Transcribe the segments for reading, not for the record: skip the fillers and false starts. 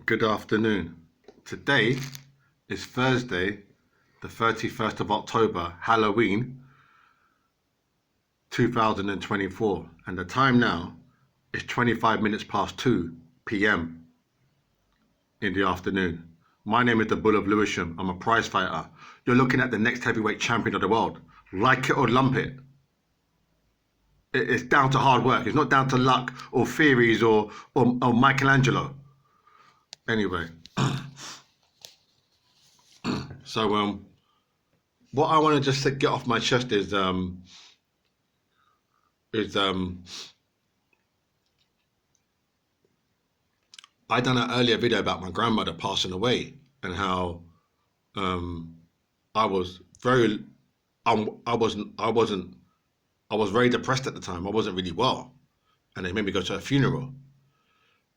Good afternoon. Today is Thursday, the 31st of October, Halloween 2024, and the time now is 25 minutes past 2 p.m. in the afternoon. My name is the Bull of Lewisham. I'm a prize fighter. You're looking at the next heavyweight champion of the world. Like it or lump it. It's down to hard work. It's not down to luck or theories or Michelangelo. Anyway, so what I want to just get off my chest is I done an earlier video about my grandmother passing away and how I was very I was very depressed at the time. I wasn't really well, and they made me go to a funeral.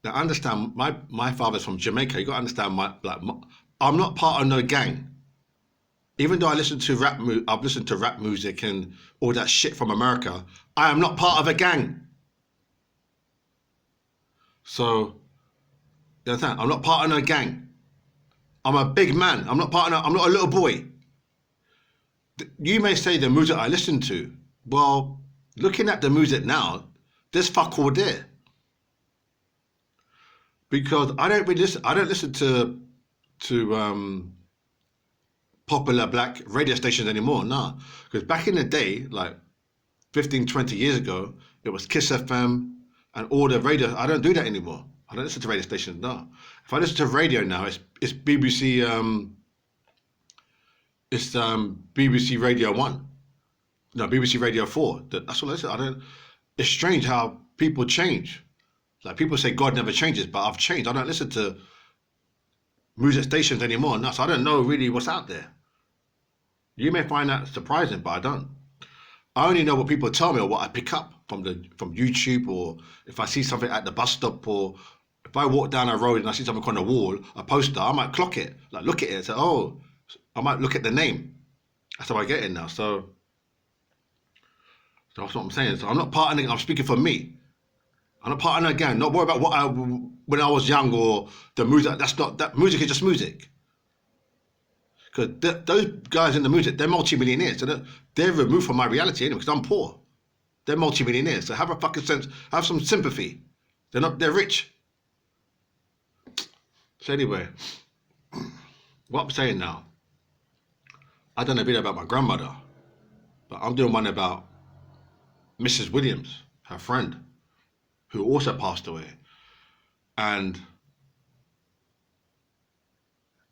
Now, understand, my father's from Jamaica. You got to understand, I'm not part of no gang. Even though I've listened to rap music and all that shit from America, I am not part of a gang. So, you understand? I'm not part of no gang. I'm a big man. I'm not I'm not a little boy. You may say the music I listen to. Well, looking at the music now, there's fuck all there. Because I don't listen to popular black radio stations anymore, nah. Because back in the day, like 15, 20 years ago, it was Kiss FM and all the radio. I don't do that anymore. I don't listen to radio stations, no. If I listen to radio now, it's BBC, BBC Radio 1. No, BBC Radio 4. That's what I listen. It's strange how people change. Like people say God never changes, but I've changed. I don't listen to music stations anymore, no, so I don't know really what's out there. You may find that surprising, but I don't. I only know what people tell me or what I pick up from YouTube, or if I see something at the bus stop, or if I walk down a road and I see something on the wall, a poster, I might clock it, like look at it and say, oh, I might look at the name. That's how I get it now. So that's what I'm saying. So I'm not part of it, I'm speaking for me. I'm not part of that gang. Not worry about when I was young or the music. That music is just music. Because those guys in the music, they're multi-millionaires. So they're removed from my reality anyway, because I'm poor. They're multi-millionaires. So have a fucking sense, have some sympathy. They're rich. So anyway, what I'm saying now, I done a video about my grandmother, but I'm doing one about Mrs. Williams, her friend, who also passed away. And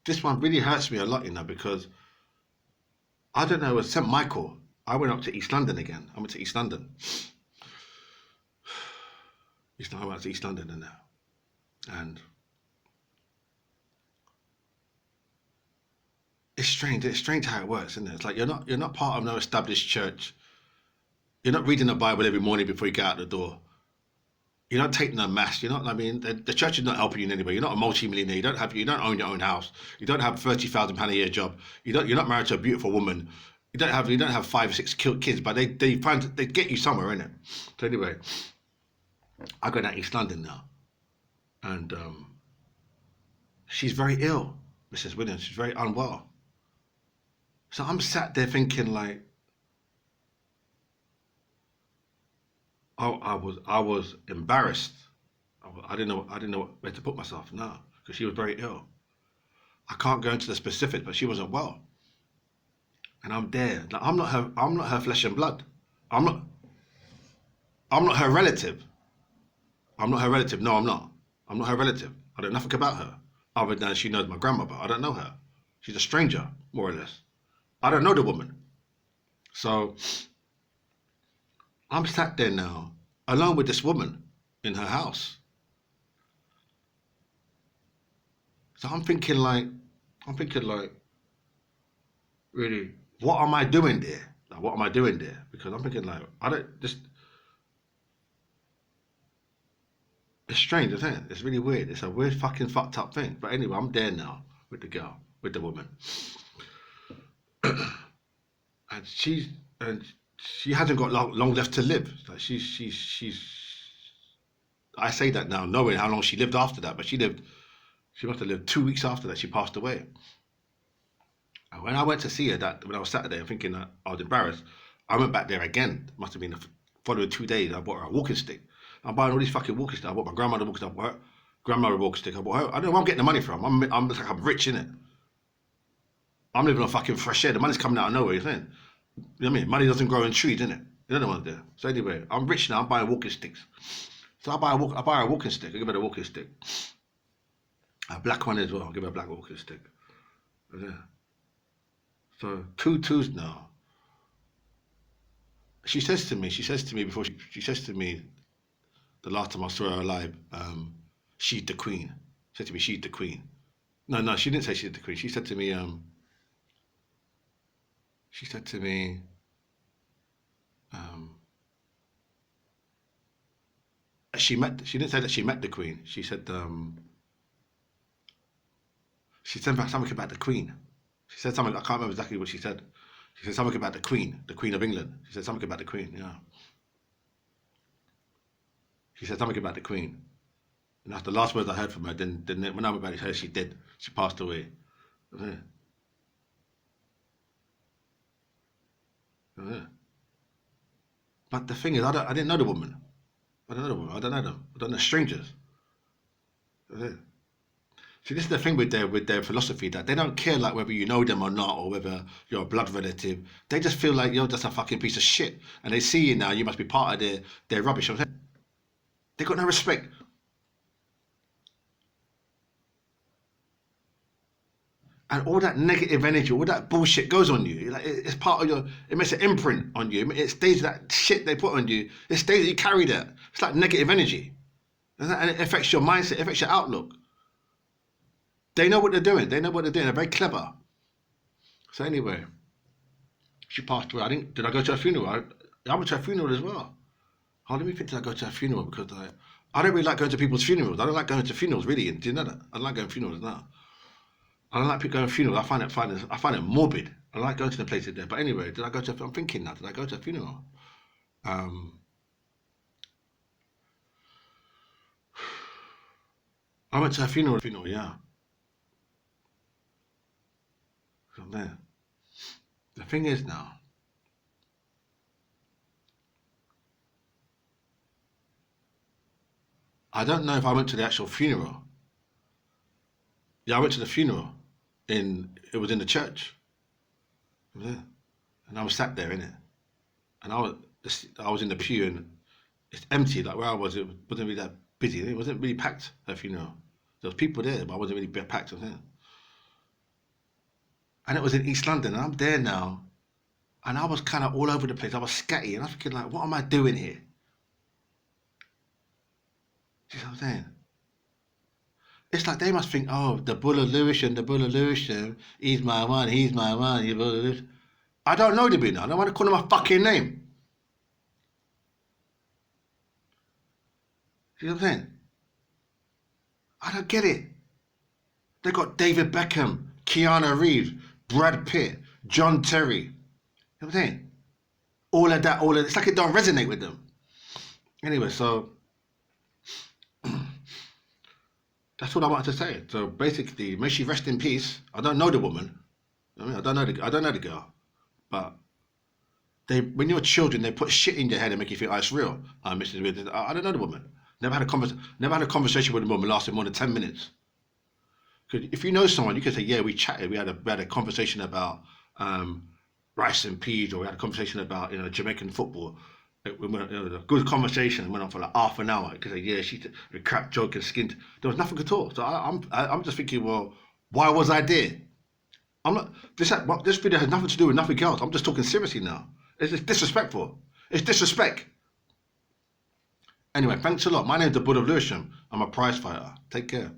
this one really hurts me a lot, because I don't know, it was St. Michael. I went up to East London again. I went to East London. I went to East London and it's strange how it works, isn't it? It's like you're not part of no established church. You're not reading the Bible every morning before you get out the door. You're not taking a mass. The church is not helping you in any way. You're not a multi-millionaire. You don't own your own house. You don't have £30,000 a year job. You're not married to a beautiful woman. You don't have 5 or 6 kids, but they get you somewhere, innit? So anyway, I go down East London now, and she's very ill, Mrs. Williams. She's very unwell. So I'm sat there thinking like, I was embarrassed. I didn't know where to put myself now, because she was very ill. I can't go into the specifics, but she wasn't well, and I'm there. Like, I'm not her flesh and blood. I'm not her relative. I'm not her relative. No, I'm not. I'm not her relative. I know nothing about her other than she knows my grandmother. I don't know her. She's a stranger, more or less. I don't know the woman. So I'm sat there now, alone with this woman in her house. So I'm thinking like, really, what am I doing there? Like, what am I doing there? Because I'm thinking like, it's strange, isn't it? It's really weird. It's a weird fucking fucked up thing. But anyway, I'm there now with the girl, with the woman. And she hasn't got long left to live. Like she's I say that now, knowing how long she lived after that, but she lived She must have lived 2 weeks after that. She passed away. And when I went to see her when I was Saturday, I'm thinking that I was embarrassed. I went back there again. It must have been the following 2 days. I bought her a walking stick. I'm buying all these fucking walking sticks. I bought my grandmother a walking stick. I bought her grandmother a walking stick. I bought her. I don't know where I'm getting the money from. I'm rich in it. I'm living on fucking fresh air. The money's coming out of nowhere, you know what I mean? Money doesn't grow in trees, innit? You don't know what's there. So anyway, I'm rich now. I'm buying walking sticks. So I buy her a walking stick. I give her a walking stick. A black one as well. I'll give her a black walking stick. Yeah. So 2 2s now. She says to me before she says to me the last time I saw her alive, she's the queen. She said to me, she's the queen. No, she didn't say she's the queen. She said to me, she didn't say that she met the queen. She said something about the queen. She said something, I can't remember exactly what she said. She said something about the Queen of England. She said something about the Queen, yeah. She said something about the Queen. And that's the last words I heard from her. Then when I went back to her, she did. She passed away. Yeah. Yeah. But the thing is, I didn't know the woman. I don't know them. I don't know strangers. Yeah. See, this is the thing with their philosophy, that they don't care like whether you know them or not, or whether you're a blood relative. They just feel like you're just a fucking piece of shit, and they see you now. You must be part of their rubbish. They got no respect. And all that negative energy, all that bullshit goes on you. Like it's part of it makes an imprint on you. It stays, that shit they put on you, it stays, you carry that. It's like negative energy. And it affects your mindset, it affects your outlook. They know what they're doing. They're very clever. So anyway, she passed away. Did I go to her funeral? I went to her funeral as well. How let me think, did I go to her funeral? Because I don't really like going to people's funerals. I don't like going to funerals, really. Do you know that? I don't like going to funerals now. I don't like going to funerals. I find it morbid. I like going to the places there. But anyway, I'm thinking now, did I go to a funeral? I went to a funeral, yeah. From there. The thing is now, I don't know if I went to the actual funeral. Yeah, I went to the funeral. It was in the church. Yeah. And I was sat there in it. And I was in the pew, and it's empty, like where I was, it wasn't really that busy. It wasn't really packed, her funeral. There was people there, but I wasn't really packed. And it was in East London, and I'm there now, and I was kind of all over the place. I was scatty, and I'm thinking, like, what am I doing here? Do you know what I'm saying? It's like they must think, oh, the Bull of Lewisham, he's my one, he's Bull of Lewisham. I don't know the Bull. I don't want to call him a fucking name. Do you know what I'm saying? I don't get it. They got David Beckham, Keanu Reeves, Brad Pitt, John Terry. You know what I'm saying? All of that, it's like it don't resonate with them. Anyway, so that's what I wanted to say. So basically, may she rest in peace. I don't know the woman. I don't know the girl. But when you're children, they put shit in your head and make you feel, oh, it's real. I don't know the woman. Never had a conversation with a woman lasting more than 10 minutes. Because if you know someone, you can say, yeah, we chatted. We had a conversation about rice and peas, or we had a conversation about Jamaican football. A good conversation went on for like half an hour. You could say, yeah, she's a crap joke and skint. There was nothing at all. So I'm just thinking, well, why was I there? I'm not. This video has nothing to do with nothing else. I'm just talking seriously now. It's disrespectful. It's disrespect. Anyway, thanks a lot. My name's the Bull of Lewisham. I'm a prize fighter. Take care.